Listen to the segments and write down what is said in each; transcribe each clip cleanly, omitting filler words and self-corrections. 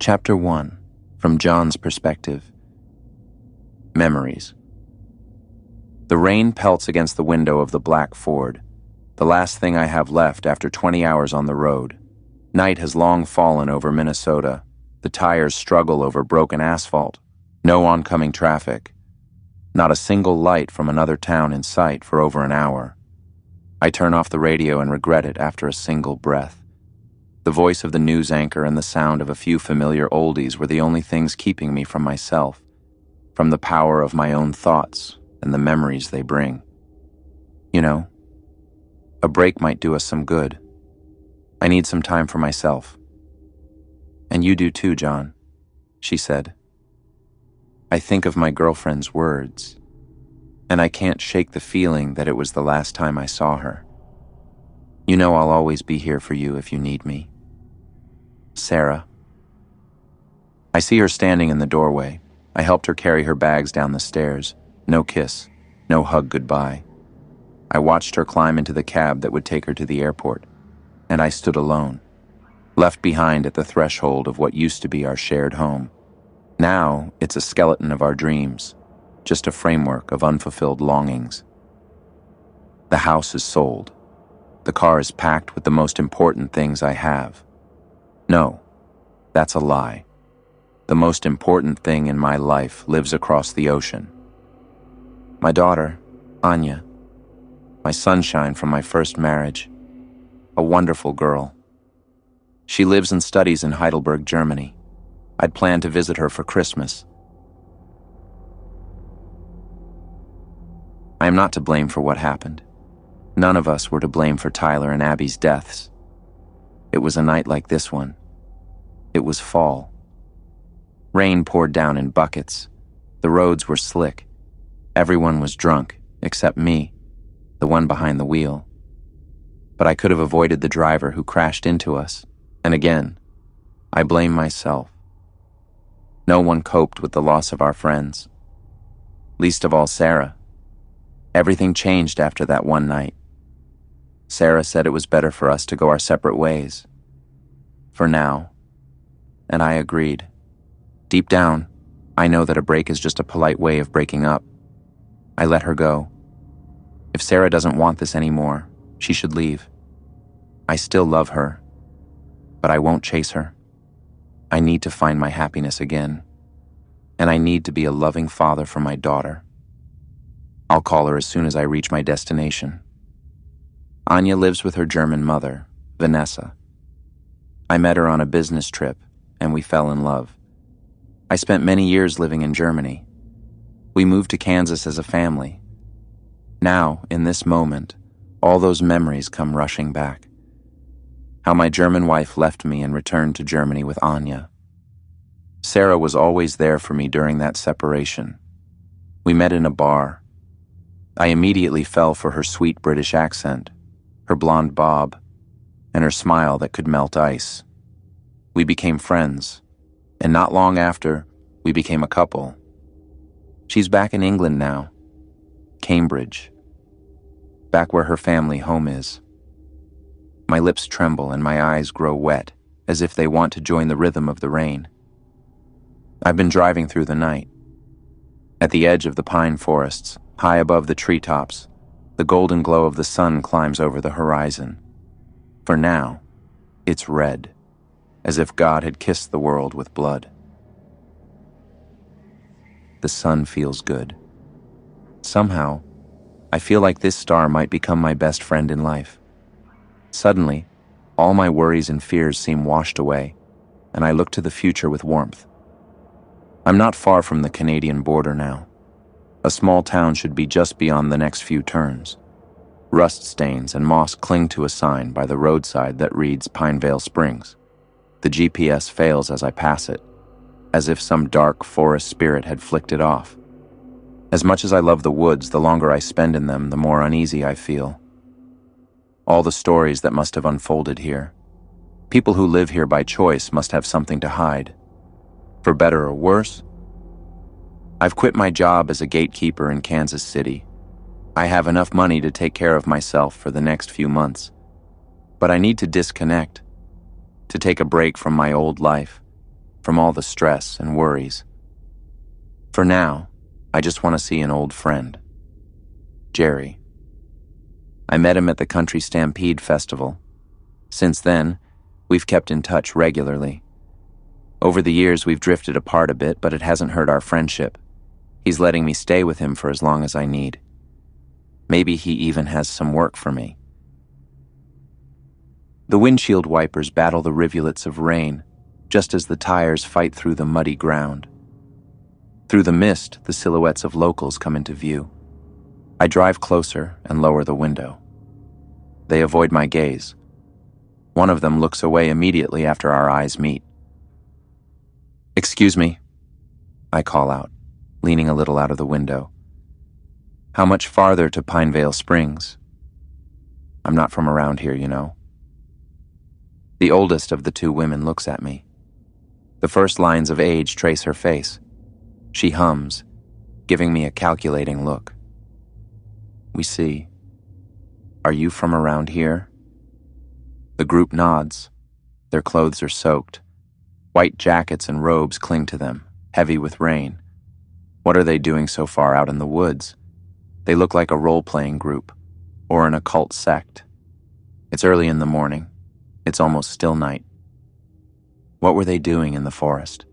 Chapter 1. From John's perspective. Memories. The rain pelts against the window of the black Ford, the last thing I have left after 20 hours on the road. Night has long fallen over Minnesota. The tires struggle over broken asphalt. No oncoming traffic. Not a single light from another town in sight for over an hour. I turn off the radio and regret it after a single breath. The voice of the news anchor and the sound of a few familiar oldies were the only things keeping me from myself, from the power of my own thoughts and the memories they bring. You know, a break might do us some good. I need some time for myself. And you do too, John, she said. I think of my girlfriend's words, and I can't shake the feeling that it was the last time I saw her. You know I'll always be here for you if you need me. Sarah. I see her standing in the doorway. I helped her carry her bags down the stairs. No kiss, no hug goodbye. I watched her climb into the cab that would take her to the airport, and I stood alone, left behind at the threshold of what used to be our shared home. Now it's a skeleton of our dreams, just a framework of unfulfilled longings. The house is sold. The car is packed with the most important things I have. No, that's a lie. The most important thing in my life lives across the ocean. My daughter, Anya, my sunshine from my first marriage, a wonderful girl. She lives and studies in Heidelberg, Germany. I'd planned to visit her for Christmas. I am not to blame for what happened. None of us were to blame for Tyler and Abby's deaths. It was a night like this one. It was fall. Rain poured down in buckets. The roads were slick. Everyone was drunk, except me, the one behind the wheel. But I could have avoided the driver who crashed into us. And again, I blame myself. No one coped with the loss of our friends. Least of all Sarah. Everything changed after that one night. Sarah said it was better for us to go our separate ways. For now. And I agreed. Deep down, I know that a break is just a polite way of breaking up. I let her go. If Sarah doesn't want this anymore, she should leave. I still love her, but I won't chase her. I need to find my happiness again, and I need to be a loving father for my daughter. I'll call her as soon as I reach my destination. Anya lives with her German mother, Vanessa. I met her on a business trip, and we fell in love. I spent many years living in Germany. We moved to Kansas as a family. Now, in this moment, all those memories come rushing back. How my German wife left me and returned to Germany with Anya. Sarah was always there for me during that separation. We met in a bar. I immediately fell for her sweet British accent, her blonde bob, and her smile that could melt ice. We became friends, and not long after, we became a couple. She's back in England now, Cambridge, back where her family home is. My lips tremble and my eyes grow wet, as if they want to join the rhythm of the rain. I've been driving through the night. At the edge of the pine forests, high above the treetops, the golden glow of the sun climbs over the horizon. For now, it's red, as if God had kissed the world with blood. The sun feels good. Somehow, I feel like this star might become my best friend in life. Suddenly, all my worries and fears seem washed away, and I look to the future with warmth. I'm not far from the Canadian border now. A small town should be just beyond the next few turns. Rust stains and moss cling to a sign by the roadside that reads Pinevale Springs. The GPS fails as I pass it, as if some dark forest spirit had flicked it off. As much as I love the woods, the longer I spend in them, the more uneasy I feel. All the stories that must have unfolded here. People who live here by choice must have something to hide. For better or worse, I've quit my job as a gatekeeper in Kansas City. I have enough money to take care of myself for the next few months. But I need to disconnect, to take a break from my old life, from all the stress and worries. For now, I just want to see an old friend. Jerry. I met him at the Country Stampede Festival. Since then, we've kept in touch regularly. Over the years, we've drifted apart a bit, but it hasn't hurt our friendship. He's letting me stay with him for as long as I need. Maybe he even has some work for me. The windshield wipers battle the rivulets of rain, just as the tires fight through the muddy ground. Through the mist, the silhouettes of locals come into view. I drive closer and lower the window. They avoid my gaze. One of them looks away immediately after our eyes meet. "Excuse me," I call out, leaning a little out of the window. "How much farther to Pinevale Springs? I'm not from around here, you know." The oldest of the two women looks at me. The first lines of age trace her face. She hums, giving me a calculating look. We see. "Are you from around here?" The group nods. Their clothes are soaked. White jackets and robes cling to them, heavy with rain. What are they doing so far out in the woods? They look like a role-playing group, or an occult sect. It's early in the morning. It's almost still night. What were they doing in the forest?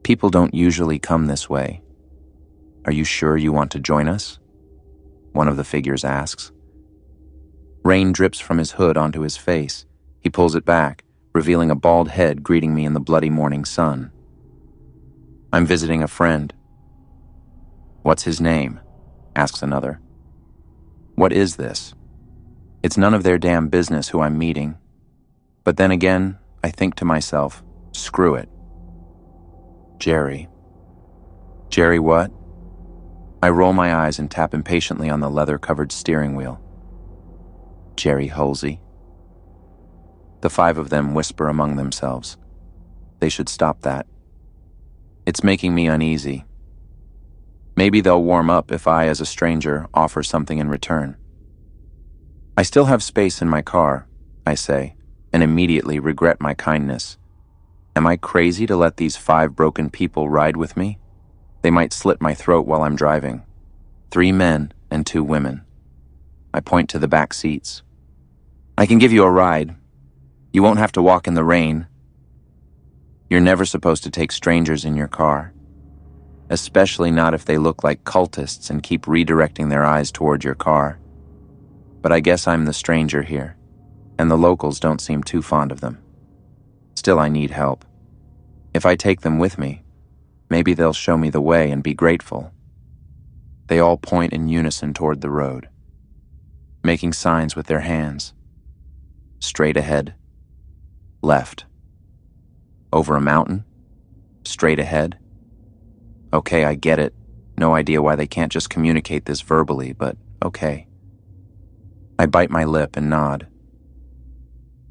"People don't usually come this way. Are you sure you want to join us?" one of the figures asks. Rain drips from his hood onto his face. He pulls it back, revealing a bald head greeting me in the bloody morning sun. "I'm visiting a friend." "What's his name?" asks another. "What is this? It's none of their damn business who I'm meeting." But then again, I think to myself, screw it. Jerry. Jerry what? I roll my eyes and tap impatiently on the leather-covered steering wheel. Jerry Halsey. The five of them whisper among themselves. They should stop that. It's making me uneasy. Maybe they'll warm up if I, as a stranger, offer something in return. "I still have space in my car," I say, and immediately regret my kindness. Am I crazy to let these 5 broken people ride with me? They might slit my throat while I'm driving. 3 men and 2 women. I point to the back seats. "I can give you a ride. You won't have to walk in the rain." You're never supposed to take strangers in your car, especially not if they look like cultists and keep redirecting their eyes toward your car. But I guess I'm the stranger here, and the locals don't seem too fond of them. Still, I need help. If I take them with me, maybe they'll show me the way and be grateful. They all point in unison toward the road, making signs with their hands. Straight ahead. Left. Over a mountain. Straight ahead. Okay, I get it. No idea why they can't just communicate this verbally, but okay. I bite my lip and nod.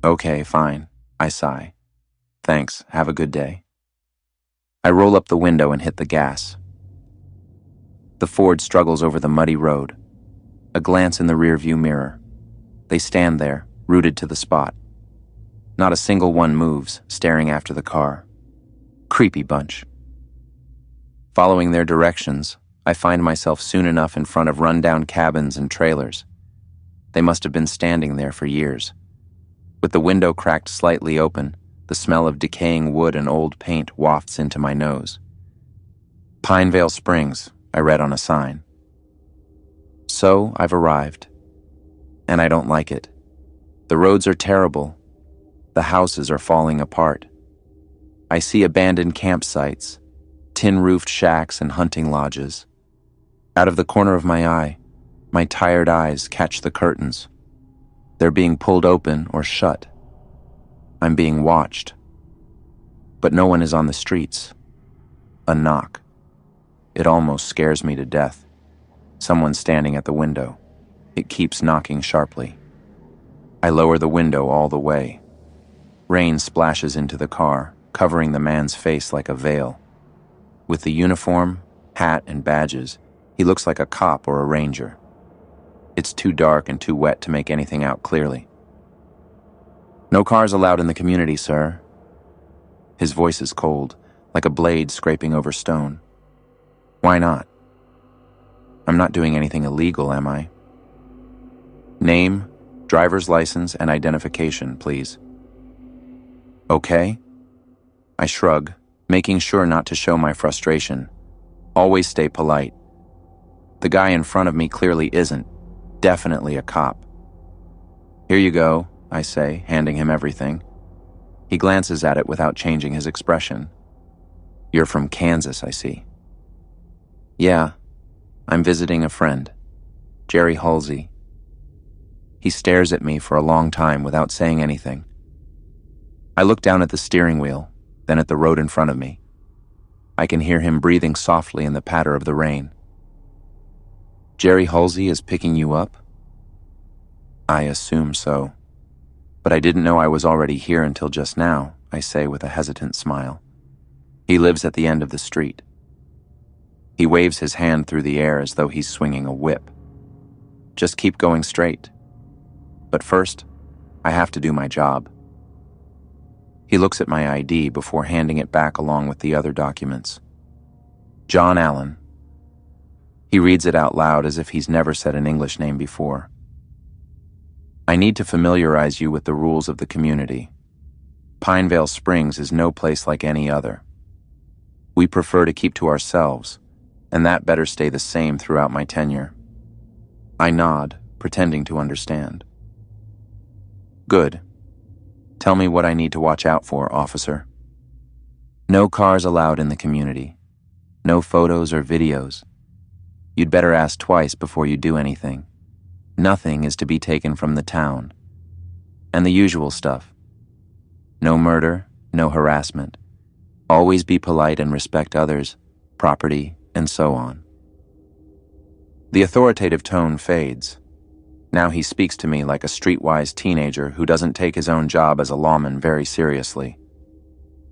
Okay, fine. I sigh. Thanks, have a good day. I roll up the window and hit the gas. The Ford struggles over the muddy road. A glance in the rearview mirror. They stand there, rooted to the spot. Not a single one moves, staring after the car. Creepy bunch. Following their directions, I find myself soon enough in front of run-down cabins and trailers. They must have been standing there for years. With the window cracked slightly open, the smell of decaying wood and old paint wafts into my nose. Pinevale Springs, I read on a sign. So I've arrived. And I don't like it. The roads are terrible. The houses are falling apart. I see abandoned campsites, tin-roofed shacks and hunting lodges. Out of the corner of my eye, my tired eyes catch the curtains. They're being pulled open or shut. I'm being watched. But no one is on the streets. A knock. It almost scares me to death. Someone standing at the window. It keeps knocking sharply. I lower the window all the way. Rain splashes into the car, covering the man's face like a veil. With the uniform, hat, and badges, he looks like a cop or a ranger. It's too dark and too wet to make anything out clearly. "No cars allowed in the community, sir." His voice is cold, like a blade scraping over stone. Why not? I'm not doing anything illegal, am I? Name, driver's license, and identification, please. Okay? I shrug, making sure not to show my frustration. Always stay polite. The guy in front of me clearly isn't. Definitely a cop. Here you go, I say, handing him everything. He glances at it without changing his expression. You're from Kansas, I see. Yeah, I'm visiting a friend, Jerry Halsey. He stares at me for a long time without saying anything. I look down at the steering wheel, then at the road in front of me. I can hear him breathing softly in the patter of the rain. Jerry Halsey is picking you up? I assume so. But I didn't know I was already here until just now, I say with a hesitant smile. He lives at the end of the street. He waves his hand through the air as though he's swinging a whip. Just keep going straight. But first, I have to do my job. He looks at my ID before handing it back along with the other documents. John Allen. He reads it out loud as if he's never said an English name before. I need to familiarize you with the rules of the community. Pinevale Springs is no place like any other. We prefer to keep to ourselves, and that better stay the same throughout my tenure. I nod, pretending to understand. Good. Tell me what I need to watch out for, officer. No cars allowed in the community. No photos or videos. You'd better ask twice before you do anything. Nothing is to be taken from the town. And the usual stuff. No murder, no harassment. Always be polite and respect others, property, and so on. The authoritative tone fades. Now he speaks to me like a streetwise teenager who doesn't take his own job as a lawman very seriously.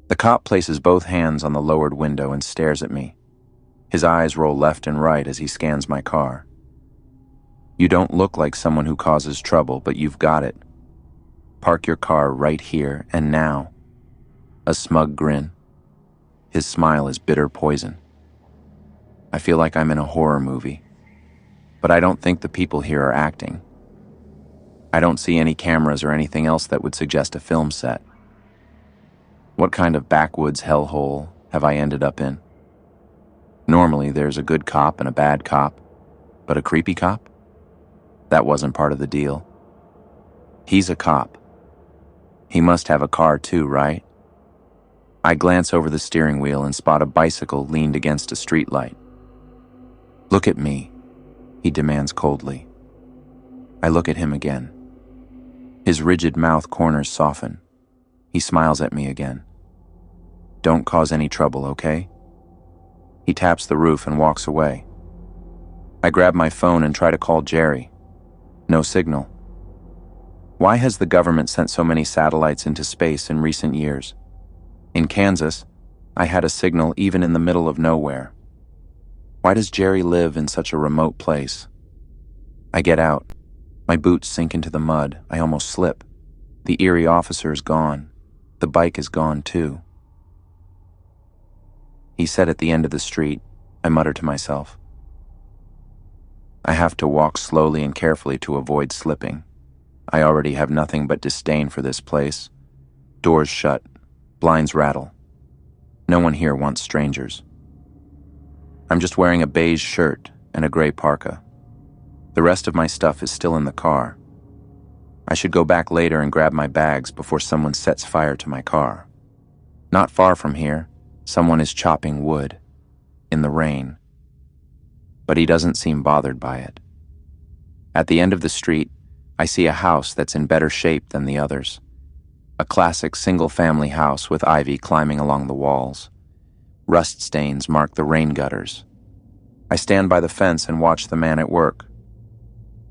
The cop places both hands on the lowered window and stares at me. His eyes roll left and right as he scans my car. You don't look like someone who causes trouble, but you've got it. Park your car right here and now. A smug grin. His smile is bitter poison. I feel like I'm in a horror movie. But I don't think the people here are acting. I don't see any cameras or anything else that would suggest a film set. What kind of backwoods hellhole have I ended up in? Normally there's a good cop and a bad cop, but a creepy cop? That wasn't part of the deal. He's a cop. He must have a car too, right? I glance over the steering wheel and spot a bicycle leaned against a streetlight. Look at me, he demands coldly. I look at him again. His rigid mouth corners soften. He smiles at me again. Don't cause any trouble, okay? He taps the roof and walks away. I grab my phone and try to call Jerry. No signal. Why has the government sent so many satellites into space in recent years? In Kansas, I had a signal even in the middle of nowhere. Why does Jerry live in such a remote place? I get out. My boots sink into the mud. I almost slip. The eerie officer is gone. The bike is gone too. He said at the end of the street. I mutter to myself. I have to walk slowly and carefully to avoid slipping. I already have nothing but disdain for this place. Doors shut. Blinds rattle. No one here wants strangers. I'm just wearing a beige shirt and a gray parka. The rest of my stuff is still in the car. I should go back later and grab my bags before someone sets fire to my car. Not far from here, someone is chopping wood. In the rain. But he doesn't seem bothered by it. At the end of the street, I see a house that's in better shape than the others. A classic single-family house with ivy climbing along the walls. Rust stains mark the rain gutters. I stand by the fence and watch the man at work.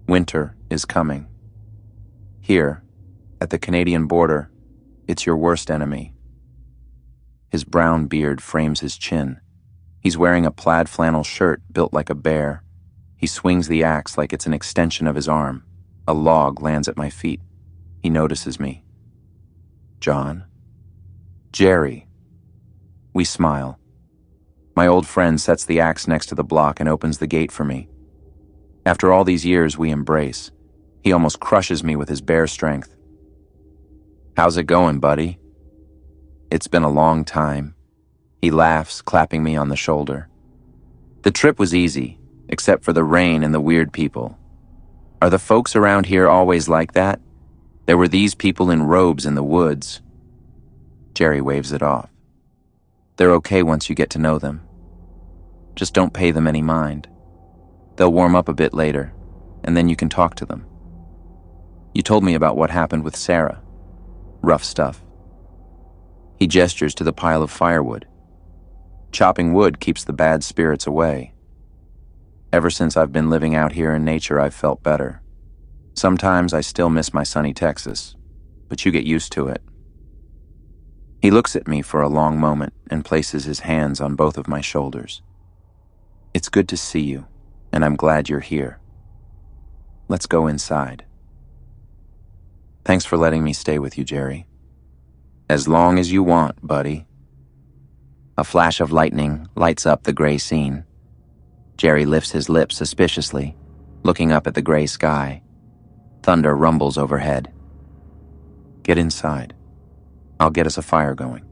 Winter is coming. Here, at the Canadian border, it's your worst enemy. His brown beard frames his chin. He's wearing a plaid flannel shirt built like a bear. He swings the axe like it's an extension of his arm. A log lands at my feet. He notices me. John? Jerry, We smile. My old friend sets the axe next to the block and opens the gate for me. After all these years, we embrace. He almost crushes me with his bare strength. "How's it going, buddy?" "It's been a long time." He laughs, clapping me on the shoulder. "The trip was easy, except for the rain and the weird people. Are the folks around here always like that? There were these people in robes in the woods." Jerry waves it off. "They're okay once you get to know them. Just don't pay them any mind. They'll warm up a bit later, and then you can talk to them. You told me about what happened with Sarah. Rough stuff." He gestures to the pile of firewood. "Chopping wood keeps the bad spirits away. Ever since I've been living out here in nature, I've felt better. Sometimes I still miss my sunny Texas, but you get used to it." He looks at me for a long moment and places his hands on both of my shoulders. "It's good to see you, and I'm glad you're here. Let's go inside." "Thanks for letting me stay with you, Jerry." "As long as you want, buddy." A flash of lightning lights up the gray scene. Jerry lifts his lips suspiciously, looking up at the gray sky. Thunder rumbles overhead. "Get inside. I'll get us a fire going."